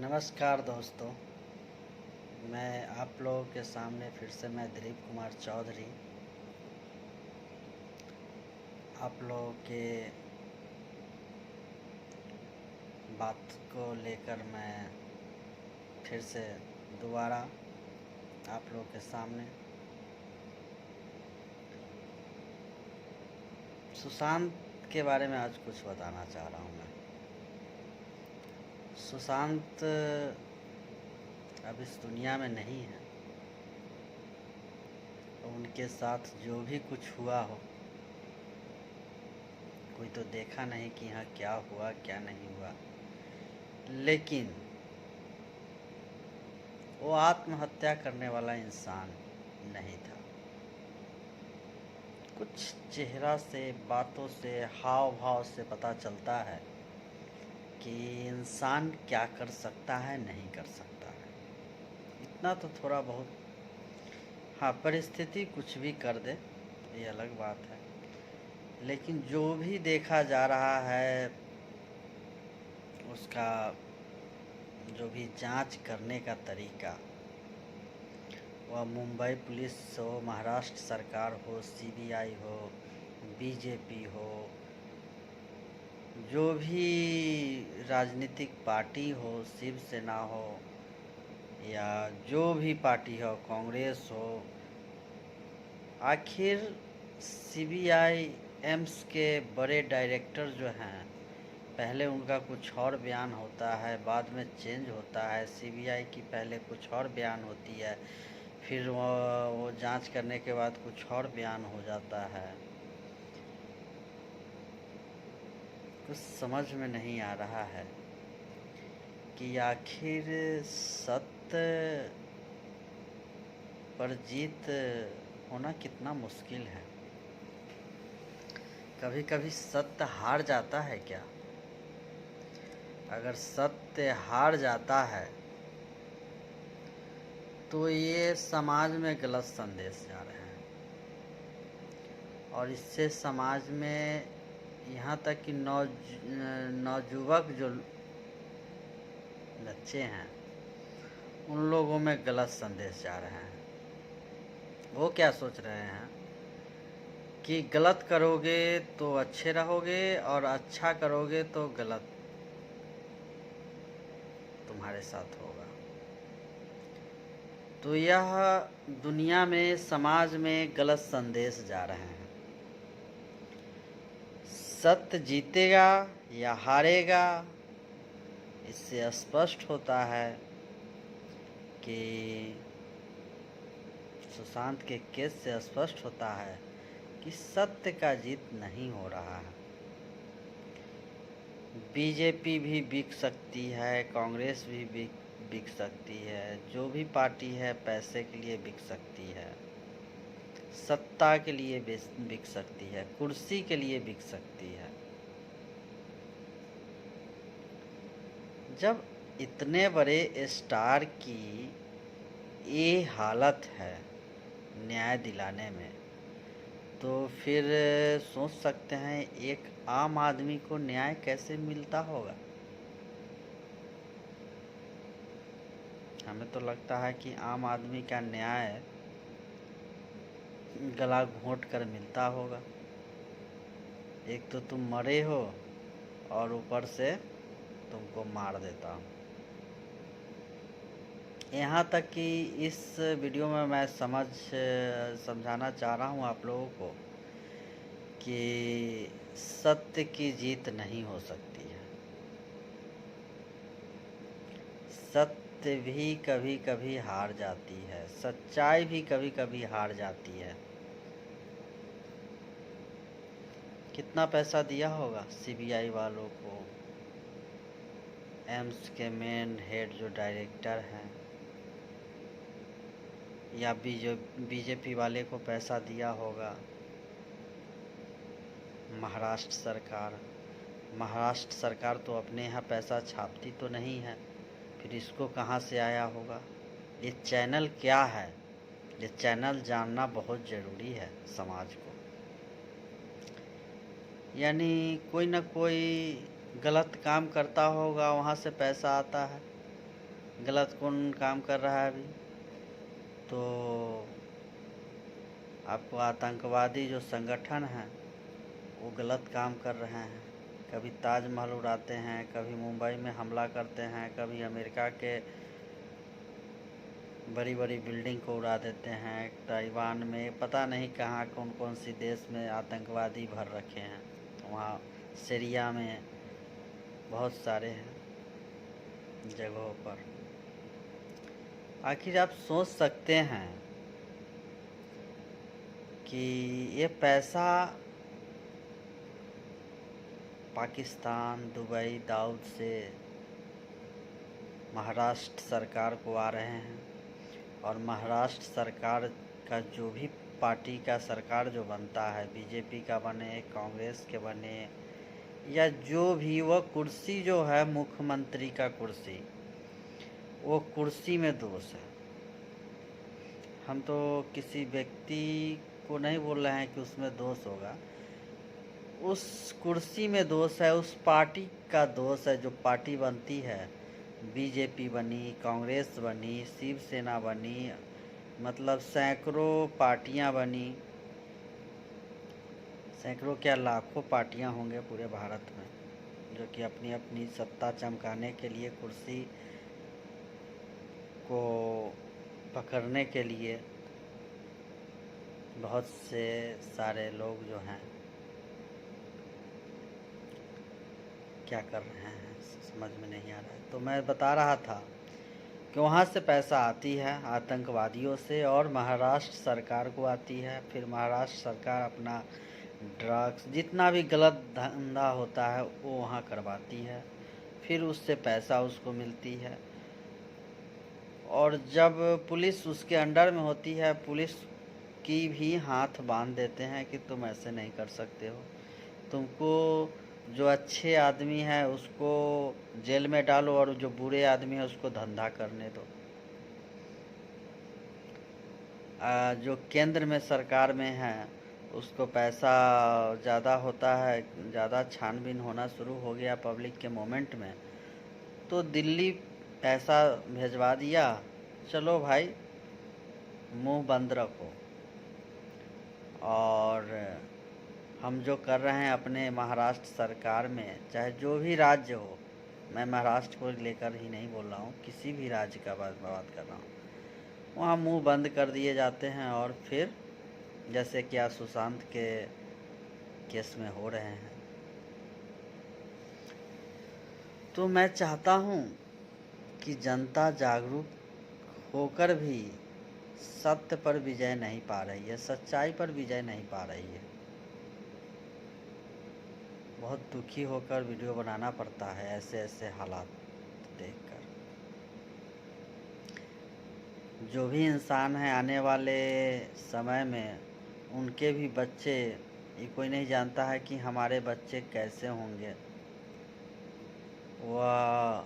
नमस्कार दोस्तों, मैं आप लोगों के सामने फिर से मैं दिलीप कुमार चौधरी आप लोगों के बात को लेकर मैं फिर से दोबारा आप लोगों के सामने सुशांत के बारे में आज कुछ बताना चाह रहा हूँ। मैं सुशांत अब इस दुनिया में नहीं है। उनके साथ जो भी कुछ हुआ हो, कोई तो देखा नहीं कि यहाँ क्या हुआ क्या नहीं हुआ, लेकिन वो आत्महत्या करने वाला इंसान नहीं था। कुछ चेहरा से, बातों से, हाव भाव से पता चलता है कि इंसान क्या कर सकता है, नहीं कर सकता है। इतना तो थोड़ा बहुत, हाँ, परिस्थिति कुछ भी कर दे, ये अलग बात है। लेकिन जो भी देखा जा रहा है, उसका जो भी जांच करने का तरीका, वह मुंबई पुलिस हो, महाराष्ट्र सरकार हो, सीबीआई हो, बीजेपी हो, जो भी राजनीतिक पार्टी हो, शिवसेना हो या जो भी पार्टी हो, कांग्रेस हो, आखिर सीबीआई एम्स के बड़े डायरेक्टर जो हैं, पहले उनका कुछ और बयान होता है, बाद में चेंज होता है। सीबीआई की पहले कुछ और बयान होती है, फिर वो जांच करने के बाद कुछ और बयान हो जाता है। कुछ समझ में नहीं आ रहा है कि आखिर सत्य पर जीत होना कितना मुश्किल है। कभी कभी सत्य हार जाता है क्या? अगर सत्य हार जाता है तो ये समाज में गलत संदेश जा रहे हैं, और इससे समाज में यहाँ तक कि नौजुवक जो बच्चे हैं, उन लोगों में गलत संदेश जा रहे हैं। वो क्या सोच रहे हैं कि गलत करोगे तो अच्छे रहोगे और अच्छा करोगे तो गलत तुम्हारे साथ होगा। तो यह दुनिया में, समाज में गलत संदेश जा रहे हैं। सत्य जीतेगा या हारेगा, इससे स्पष्ट होता है कि सुशांत के केस से स्पष्ट होता है कि सत्य का जीत नहीं हो रहा है। बीजेपी भी बिक सकती है, कांग्रेस भी बिक सकती है, जो भी पार्टी है पैसे के लिए बिक सकती है, सत्ता के लिए बिक सकती है, कुर्सी के लिए बिक सकती है। जब इतने बड़े स्टार की ये हालत है न्याय दिलाने में, तो फिर सोच सकते हैं एक आम आदमी को न्याय कैसे मिलता होगा। हमें तो लगता है कि आम आदमी का न्याय गला घोंट कर मिलता होगा। एक तो तुम मरे हो और ऊपर से तुमको मार देता हूँ। यहाँ तक कि इस वीडियो में मैं समझाना चाह रहा हूँ आप लोगों को कि सत्य की जीत नहीं हो सकती है। सत्य भी कभी कभी हार जाती है, सच्चाई भी कभी कभी हार जाती है। कितना पैसा दिया होगा सीबीआई वालों को, एम्स के मेन हेड जो डायरेक्टर हैं, या बीजेपी वाले को पैसा दिया होगा महाराष्ट्र सरकार तो अपने यहाँ पैसा छापती तो नहीं है, फिर इसको कहाँ से आया होगा। ये चैनल क्या है, ये चैनल जानना बहुत ज़रूरी है समाज को। यानी कोई ना कोई गलत काम करता होगा, वहाँ से पैसा आता है, गलत कौन काम कर रहा है अभी? तो आपको आतंकवादी जो संगठन हैं वो गलत काम कर रहे हैं। कभी ताजमहल उड़ाते हैं, कभी मुंबई में हमला करते हैं, कभी अमेरिका के बड़ी बड़ी बिल्डिंग को उड़ा देते हैं। ताइवान में पता नहीं कहाँ कौन कौन सी देश में आतंकवादी भर रखे हैं। वहाँ सीरिया में बहुत सारे हैं जगहों पर। आखिर आप सोच सकते हैं कि ये पैसा पाकिस्तान, दुबई, दाऊद से महाराष्ट्र सरकार को आ रहे हैं, और महाराष्ट्र सरकार का जो भी पार्टी का सरकार जो बनता है, बीजेपी का बने, कांग्रेस के बने, या जो भी, वह कुर्सी जो है मुख्यमंत्री का कुर्सी, वो कुर्सी में दोष है। हम तो किसी व्यक्ति को नहीं बोल रहे हैं कि उसमें दोष होगा, उस कुर्सी में दोष है, उस पार्टी का दोष है। जो पार्टी बनती है, बीजेपी बनी, कांग्रेस बनी, शिवसेना बनी, मतलब सैकड़ों पार्टियां बनी, सैकड़ों क्या लाखों पार्टियां होंगे पूरे भारत में, जो कि अपनी अपनी सत्ता चमकाने के लिए, कुर्सी को पकड़ने के लिए बहुत से सारे लोग जो हैं क्या कर रहे हैं समझ में नहीं आ रहा है। तो मैं बता रहा था कि वहाँ से पैसा आती है आतंकवादियों से, और महाराष्ट्र सरकार को आती है। फिर महाराष्ट्र सरकार अपना ड्रग्स, जितना भी गलत धंधा होता है वो वहाँ करवाती है, फिर उससे पैसा उसको मिलती है। और जब पुलिस उसके अंडर में होती है, पुलिस की भी हाथ बांध देते हैं कि तुम ऐसे नहीं कर सकते हो, तुमको जो अच्छे आदमी है उसको जेल में डालो, और जो बुरे आदमी है उसको धंधा करने दो। जो केंद्र में सरकार में है उसको पैसा ज़्यादा होता है, ज़्यादा छानबीन होना शुरू हो गया पब्लिक के मोमेंट में, तो दिल्ली पैसा भेजवा दिया, चलो भाई मुंह बंद रखो। और हम जो कर रहे हैं अपने महाराष्ट्र सरकार में, चाहे जो भी राज्य हो, मैं महाराष्ट्र को लेकर ही नहीं बोल रहा हूँ, किसी भी राज्य का बात कर रहा हूँ, वहाँ मुंह बंद कर दिए जाते हैं। और फिर जैसे कि आज सुशांत के केस में हो रहे हैं। तो मैं चाहता हूँ कि जनता जागरूक होकर भी सत्य पर विजय नहीं पा रही है, सच्चाई पर विजय नहीं पा रही है। बहुत दुखी होकर वीडियो बनाना पड़ता है ऐसे ऐसे हालात देखकर। जो भी इंसान है आने वाले समय में उनके भी बच्चे, ये कोई नहीं जानता है कि हमारे बच्चे कैसे होंगे। वह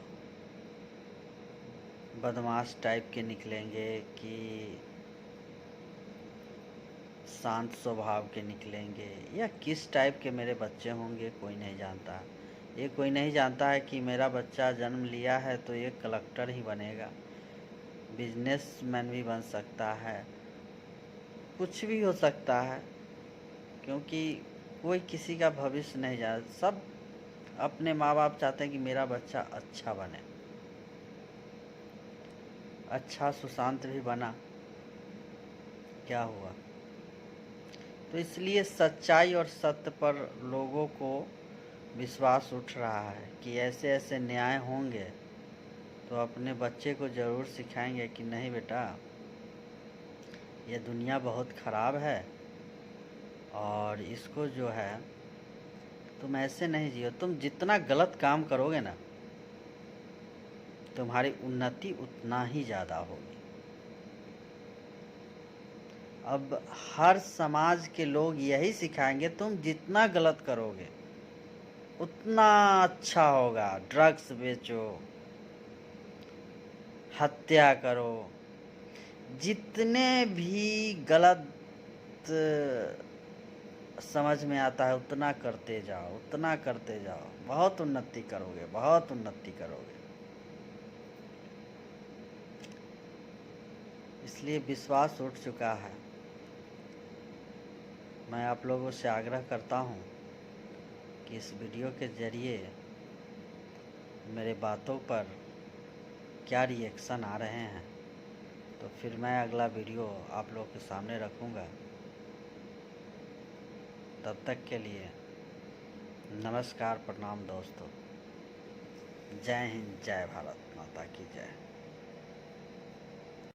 बदमाश टाइप के निकलेंगे कि शांत स्वभाव के निकलेंगे, या किस टाइप के मेरे बच्चे होंगे कोई नहीं जानता। ये कोई नहीं जानता है कि मेरा बच्चा जन्म लिया है तो ये कलेक्टर ही बनेगा, बिजनेसमैन भी बन सकता है, कुछ भी हो सकता है, क्योंकि कोई किसी का भविष्य नहीं जान। सब अपने माँ बाप चाहते हैं कि मेरा बच्चा अच्छा बने। अच्छा सुशांत भी बना, क्या हुआ? तो इसलिए सच्चाई और सत्य पर लोगों को विश्वास उठ रहा है कि ऐसे ऐसे न्याय होंगे, तो अपने बच्चे को ज़रूर सिखाएंगे कि नहीं बेटा, ये दुनिया बहुत ख़राब है, और इसको जो है तुम ऐसे नहीं जियो। तुम जितना गलत काम करोगे ना, तुम्हारी उन्नति उतना ही ज़्यादा होगी। अब हर समाज के लोग यही सिखाएंगे, तुम जितना गलत करोगे उतना अच्छा होगा। ड्रग्स बेचो, हत्या करो, जितने भी गलत समझ में आता है उतना करते जाओ, उतना करते जाओ, बहुत उन्नति करोगे, बहुत उन्नति करोगे। इसलिए विश्वास उठ चुका है। मैं आप लोगों से आग्रह करता हूँ कि इस वीडियो के ज़रिए मेरे बातों पर क्या रिएक्शन आ रहे हैं, तो फिर मैं अगला वीडियो आप लोगों के सामने रखूँगा। तब तक के लिए नमस्कार, प्रणाम दोस्तों। जय हिंद, जय भारत माता की जय।